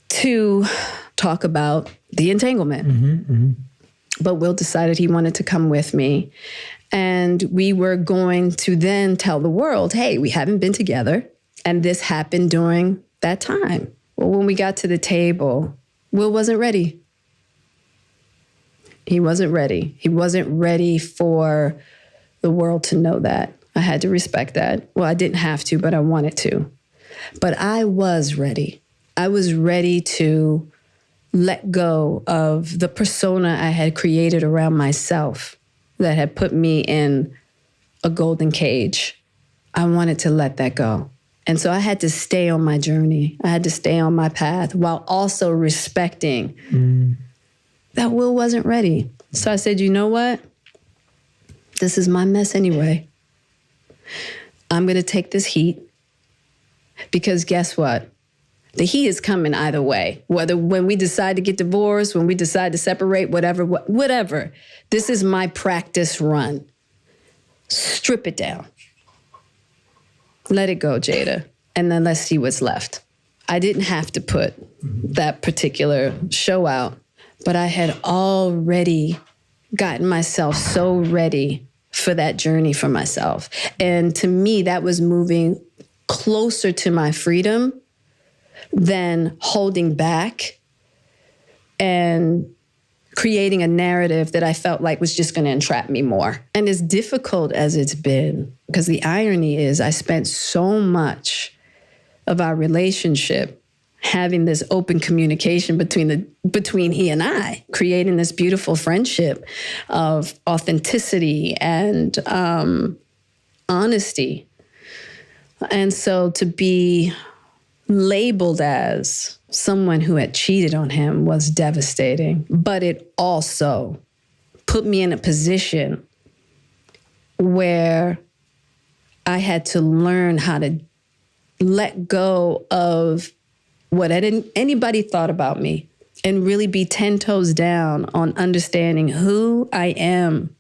to talk about the entanglement. But Will decided he wanted to come with me. And we were going to then tell the world, hey, we haven't been together. And this happened during that time. Well, when we got to the table, Will wasn't ready. He wasn't ready. He wasn't ready for the world to know that. I had to respect that. Well, I didn't have to, but I wanted to. But I was ready. I was ready to let go of the persona I had created around myself that had put me in a golden cage. I wanted to let that go. And so I had to stay on my journey. I had to stay on my path while also respecting that Will wasn't ready. So I said, you know what? This is my mess anyway. I'm going to take this heat because guess what? The heat is coming either way. Whether when we decide to get divorced, when we decide to separate, whatever. This is my practice run. Strip it down. Let it go, Jada. And then let's see what's left. I didn't have to put that particular show out, but I had already gotten myself so ready for that journey for myself. And to me, that was moving closer to my freedom than holding back and creating a narrative that I felt like was just going to entrap me more. And as difficult as it's been, because the irony is I spent so much of our relationship having this open communication between he and I, creating this beautiful friendship of authenticity and honesty. And so to be labeled as someone who had cheated on him was devastating. But it also put me in a position where I had to learn how to let go of what anybody thought about me and really be 10 toes down on understanding who I am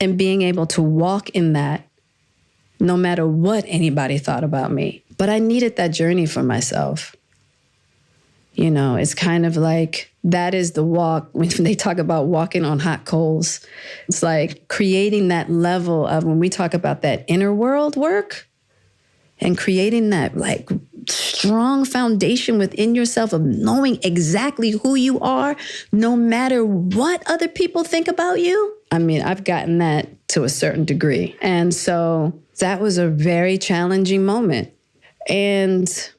and being able to walk in that no matter what anybody thought about me. But I needed that journey for myself. You know, it's kind of like that is the walk when they talk about walking on hot coals. It's like creating that level of when we talk about that inner world work and creating that like strong foundation within yourself of knowing exactly who you are, no matter what other people think about you. I mean, I've gotten that to a certain degree. And so that was a very challenging moment. And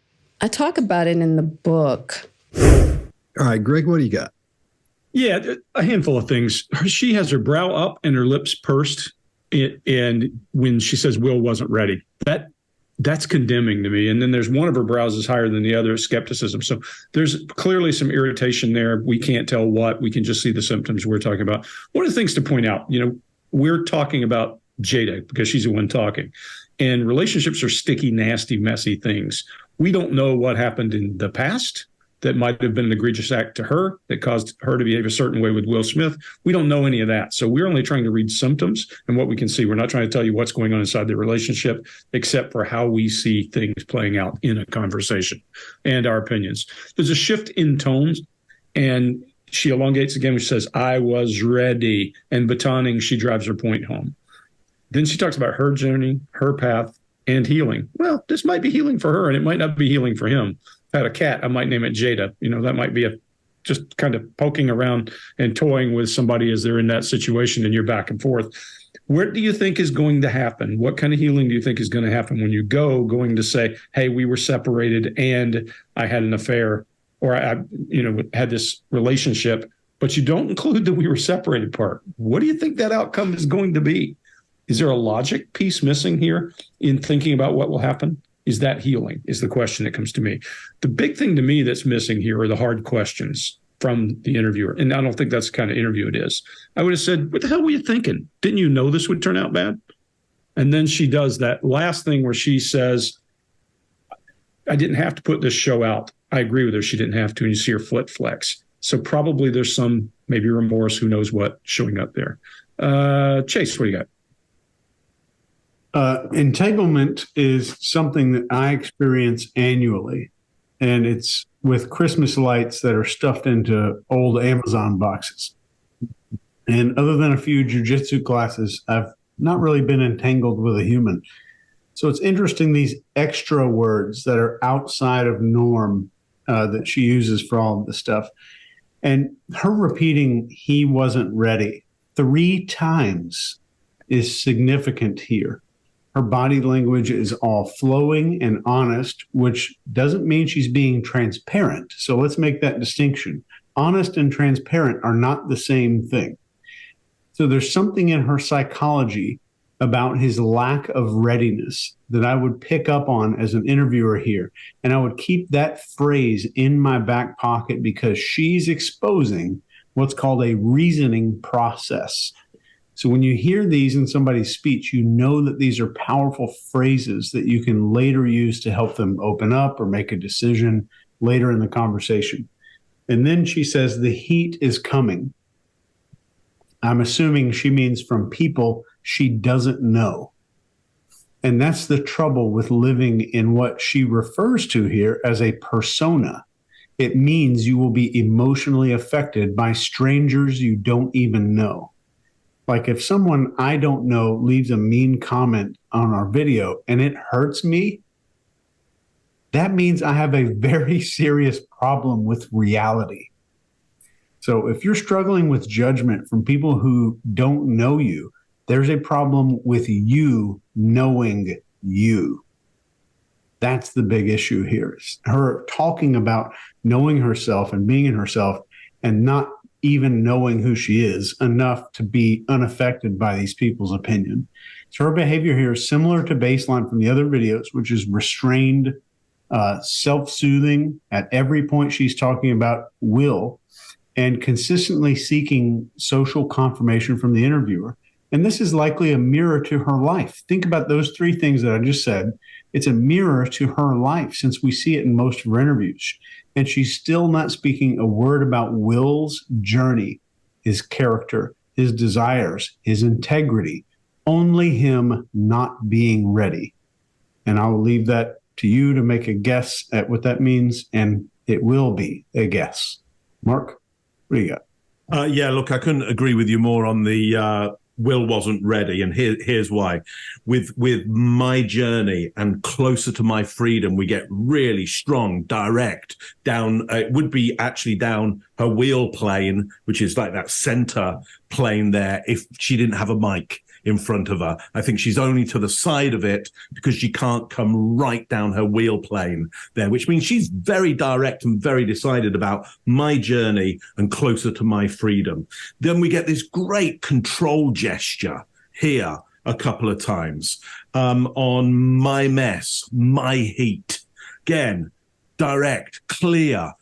I talk about it in the book. All right, Greg, what do you got? Yeah, a handful of things. She has her brow up and her lips pursed. And when she says Will wasn't ready, that's condemning to me. And then there's one of her brows is higher than the other, skepticism. So there's clearly some irritation there. We can't tell what. We can just see the symptoms we're talking about. One of the things to point out, we're talking about Jada because she's the one talking. And relationships are sticky, nasty, messy things. We don't know what happened in the past that might have been an egregious act to her that caused her to behave a certain way with Will Smith. We don't know any of that. So we're only trying to read symptoms and what we can see. We're not trying to tell you what's going on inside the relationship, except for how we see things playing out in a conversation and our opinions. There's a shift in tones, and she elongates again, which says, I was ready, and batoning, she drives her point home. Then she talks about her journey, her path, and healing. Well, this might be healing for her, and it might not be healing for him. If I had a cat, I might name it Jada. That might be just kind of poking around and toying with somebody as they're in that situation, and you're back and forth. What do you think is going to happen? What kind of healing do you think is going to happen when you going to say, hey, we were separated and I had an affair, or I had this relationship, but you don't include the we were separated part? What do you think that outcome is going to be? Is there a logic piece missing here in thinking about what will happen? Is that healing is the question that comes to me. The big thing to me that's missing here are the hard questions from the interviewer. And I don't think that's the kind of interview it is. I would have said, what the hell were you thinking? Didn't you know this would turn out bad? And then she does that last thing where she says, I didn't have to put this show out. I agree with her. She didn't have to. And you see her foot flex. So probably there's some maybe remorse, who knows what, showing up there. Chase, what do you got? Entanglement is something that I experience annually, and it's with Christmas lights that are stuffed into old Amazon boxes. And other than a few jujitsu classes, I've not really been entangled with a human. So it's interesting, these extra words that are outside of norm that she uses for all of this stuff. And her repeating, he wasn't ready 3 times is significant here. Her body language is all flowing and honest, which doesn't mean she's being transparent. So let's make that distinction. Honest and transparent are not the same thing. So there's something in her psychology about his lack of readiness that I would pick up on as an interviewer here. And I would keep that phrase in my back pocket because she's exposing what's called a reasoning process. So when you hear these in somebody's speech, you know that these are powerful phrases that you can later use to help them open up or make a decision later in the conversation. And then she says, the heat is coming. I'm assuming she means from people she doesn't know. And that's the trouble with living in what she refers to here as a persona. It means you will be emotionally affected by strangers you don't even know. Like if someone I don't know leaves a mean comment on our video and it hurts me, that means I have a very serious problem with reality. So if you're struggling with judgment from people who don't know you, there's a problem with you knowing you. That's the big issue here. It's her talking about knowing herself and being in herself and not even knowing who she is enough to be unaffected by these people's opinion. So her behavior here is similar to baseline from the other videos, which is restrained, self-soothing. At every point she's talking about will and consistently seeking social confirmation from the interviewer. And this is likely a mirror to her life. Think about those 3 things that I just said. It's a mirror to her life since we see it in most of her interviews. And she's still not speaking a word about Will's journey, his character, his desires, his integrity, only him not being ready. And I will leave that to you to make a guess at what that means. And it will be a guess. Mark, what do you got? Yeah, look, I couldn't agree with you more on the Will wasn't ready, and here's why. With my journey and closer to my freedom, we get really strong, direct down. It would be actually down her wheel plane, which is like that center plane there. If she didn't have a mic in front of her, I think she's only to the side of it because she can't come right down her wheel plane there, which means she's very direct and very decided about my journey and closer to my freedom. Then we get this great control gesture here a couple of times on my mess, my heat. Again, direct, clear,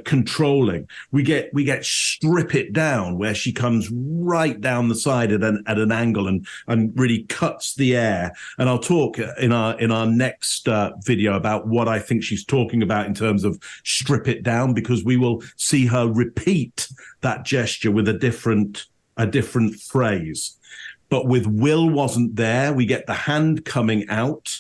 controlling. We get strip it down, where she comes right down the side at an angle and really cuts the air. And I'll talk in our next video about what I think she's talking about in terms of strip it down, because we will see her repeat that gesture with a different phrase. But with Will wasn't there, we get the hand coming out,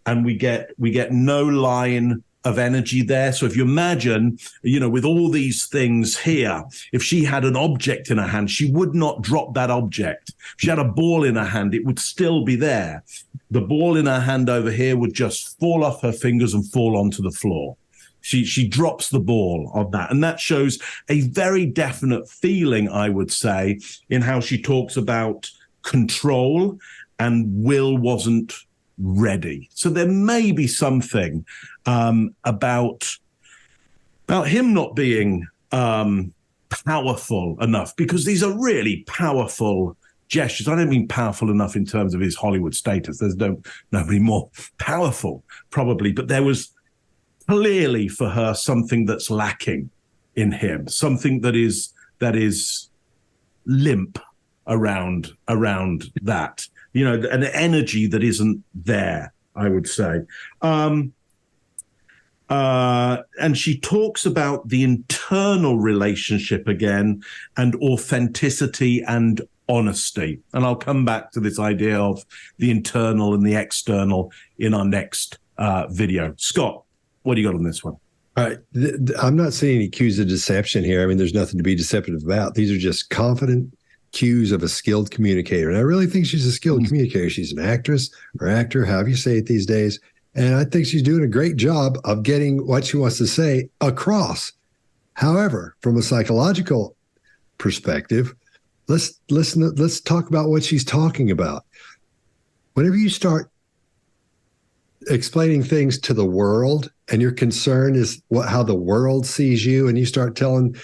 and we get no line of energy there. So if you imagine, with all these things here, if she had an object in her hand, she would not drop that object. If she had a ball in her hand, it would still be there. The ball in her hand over here would just fall off her fingers and fall onto the floor. She drops the ball on that. And that shows a very definite feeling, I would say, in how she talks about control, and Will wasn't ready. So there may be something about him not being powerful enough, because these are really powerful gestures. I don't mean powerful enough in terms of his Hollywood status. There's nobody more powerful, probably. But there was clearly for her something that's lacking in him, something that is limp around that. An energy that isn't there, I would say. And she talks about the internal relationship again, and authenticity and honesty. And I'll come back to this idea of the internal and the external in our next video. Scott, what do you got on this one? All right. I'm not seeing any cues of deception here. I mean, there's nothing to be deceptive about. These are just confident cues of a skilled communicator. And I really think she's a skilled communicator. She's an actress or actor, however you say it these days. And I think she's doing a great job of getting what she wants to say across. However, from a psychological perspective, let's talk about what she's talking about. Whenever you start explaining things to the world and your concern is how the world sees you, and you start telling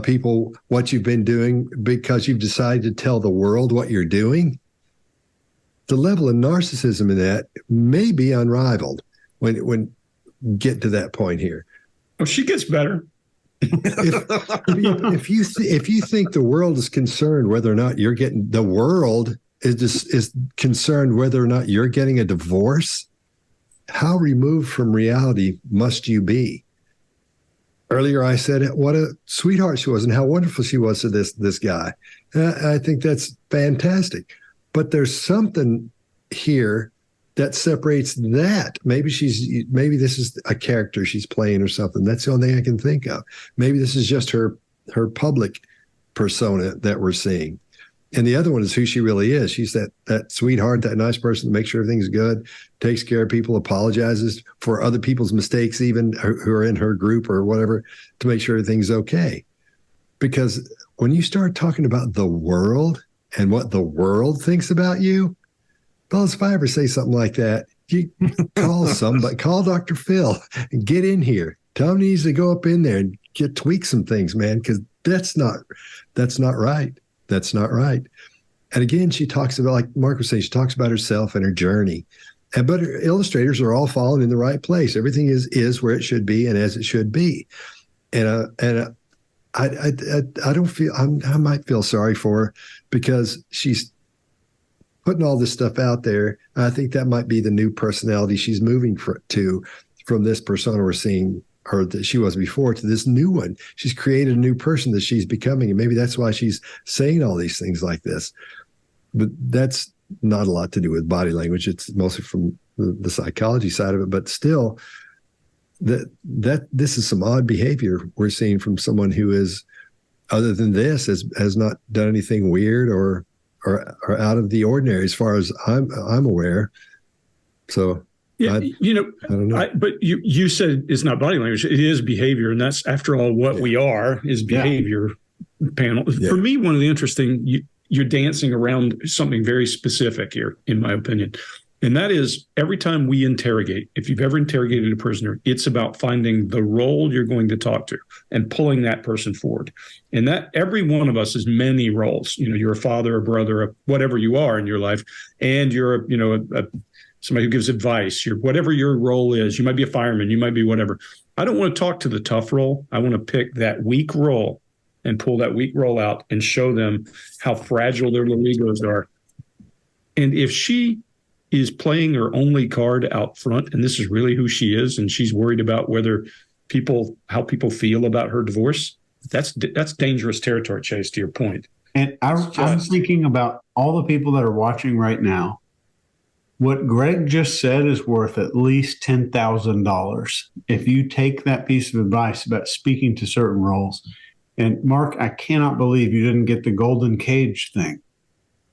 people what you've been doing because you've decided to tell the world what you're doing, the level of narcissism in that may be unrivaled when get to that point here. Oh, she gets better. If you think the world is concerned whether or not you're getting, the world is concerned whether or not you're getting a divorce, how removed from reality must you be? Earlier, I said what a sweetheart she was and how wonderful she was to this guy. I think that's fantastic. But there's something here that separates that. Maybe this is a character she's playing or something. That's the only thing I can think of. Maybe this is just her public persona that we're seeing. And the other one is who she really is. She's that sweetheart, that nice person that makes sure everything's good, takes care of people, apologizes for other people's mistakes, even who are in her group or whatever, to make sure everything's okay. Because when you start talking about the world and what the world thinks about you, well, if I ever say something like that, you call somebody, call Dr. Phil and get in here. Tell him he needs to go up in there and tweak some things, man, because that's not right. That's not right. And again, she talks about, like Mark was saying, she talks about herself and her journey. But her illustrators are all falling in the right place. Everything is where it should be and as it should be. And I don't feel, I might feel sorry for her because she's putting all this stuff out there. I think that might be the new personality she's moving from this persona we're seeing her that she was before to this new one. She's created a new person that she's becoming, and maybe that's why she's saying all these things like this. But that's not a lot to do with body language. It's mostly from the psychology side of it. But still, that this is some odd behavior we're seeing from someone who is, other than this, has not done anything weird or out of the ordinary as far as I'm aware. So. Yeah, I don't know. But you said it's not body language; it is behavior, and that's, after all, what we are is behavior panel. Yeah. For me, one of the interesting, you're dancing around something very specific here, in my opinion, and that is every time we interrogate. If you've ever interrogated a prisoner, it's about finding the role you're going to talk to and pulling that person forward. And that every one of us has many roles. You're a father, a brother, whatever you are in your life, and you're somebody who gives advice, whatever your role is. You might be a fireman, you might be whatever. I don't want to talk to the tough role. I want to pick that weak role and pull that weak role out and show them how fragile their little egos are. And if she is playing her only card out front, and this is really who she is, and she's worried about how people feel about her divorce, that's dangerous territory, Chase, to your point. And I'm thinking about all the people that are watching right now. What Greg just said is worth at least $10,000 if you take that piece of advice about speaking to certain roles. And Mark, I cannot believe you didn't get the golden cage thing.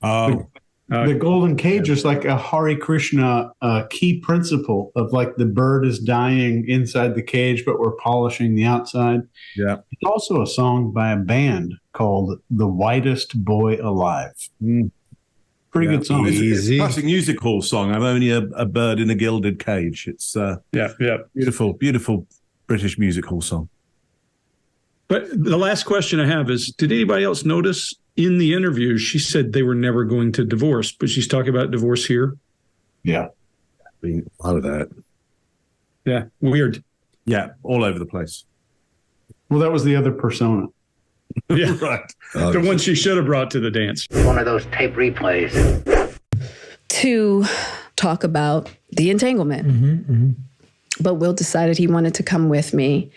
The golden cage is like a Hare Krishna key principle of, like, the bird is dying inside the cage, but we're polishing the outside. Yeah. It's also a song by a band called The Whitest Boy Alive. Pretty good song. It's a classic music hall song. I'm only a bird in a gilded cage. It's beautiful, beautiful British music hall song. But the last question I have is, did anybody else notice in the interview, she said they were never going to divorce, but she's talking about divorce here? Yeah. A lot of that. Yeah. Weird. Yeah. All over the place. Well, that was the other persona. Yeah, right. The one she should have brought to the dance. One of those tape replays. To talk about the entanglement. But Will decided he wanted to come with me.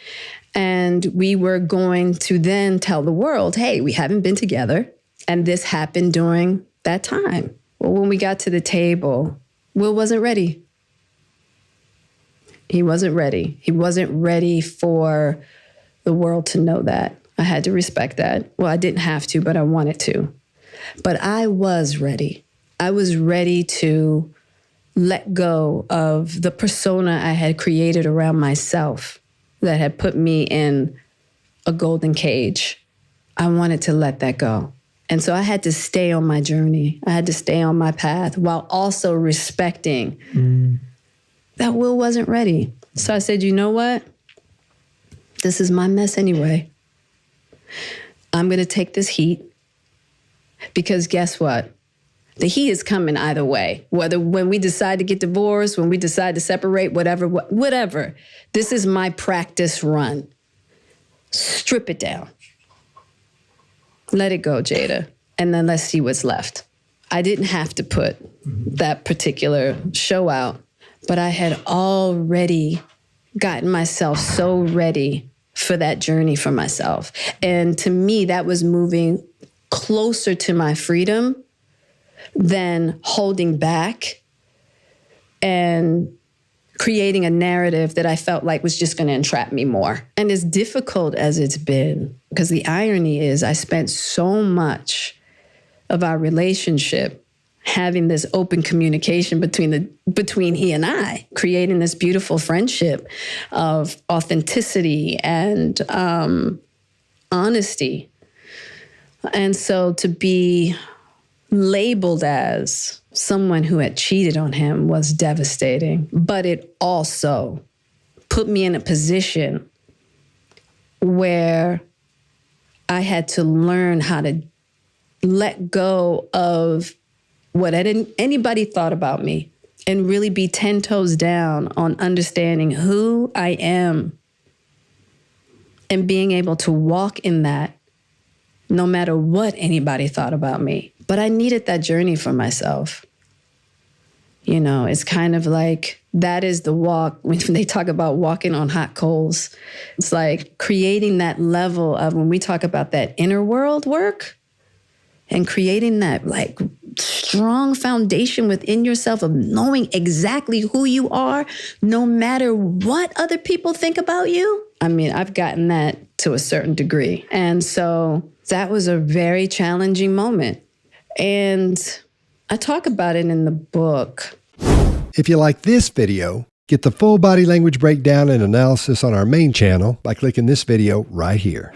And we were going to then tell the world, hey, we haven't been together. And this happened during that time. Well, when we got to the table, Will wasn't ready. He wasn't ready. He wasn't ready for the world to know that. I had to respect that. Well, I didn't have to, but I wanted to. But I was ready. I was ready to let go of the persona I had created around myself that had put me in a golden cage. I wanted to let that go. And so I had to stay on my journey. I had to stay on my path while also respecting that Will wasn't ready. So I said, you know what? This is my mess anyway. I'm going to take this heat because guess what? The heat is coming either way, whether when we decide to get divorced, when we decide to separate, whatever. This is my practice run. Strip it down. Let it go, Jada. And then let's see what's left. I didn't have to put that particular show out, but I had already gotten myself so ready for that journey for myself. And to me, that was moving closer to my freedom than holding back and creating a narrative that I felt like was just going to entrap me more. And as difficult as it's been, because the irony is I spent so much of our relationship having this open communication between he and I, creating this beautiful friendship of authenticity and honesty. And so to be labeled as someone who had cheated on him was devastating, but it also put me in a position where I had to learn how to let go of what anybody thought about me and really be 10 toes down on understanding who I am and being able to walk in that no matter what anybody thought about me. But I needed that journey for myself. You know, it's kind of like that is the walk when they talk about walking on hot coals. It's like creating that level of when we talk about that inner world work and creating that like strong foundation within yourself of knowing exactly who you are, no matter what other people think about you. I mean, I've gotten that to a certain degree. And so that was a very challenging moment. And I talk about it in the book. If you like this video, get the full body language breakdown and analysis on our main channel by clicking this video right here.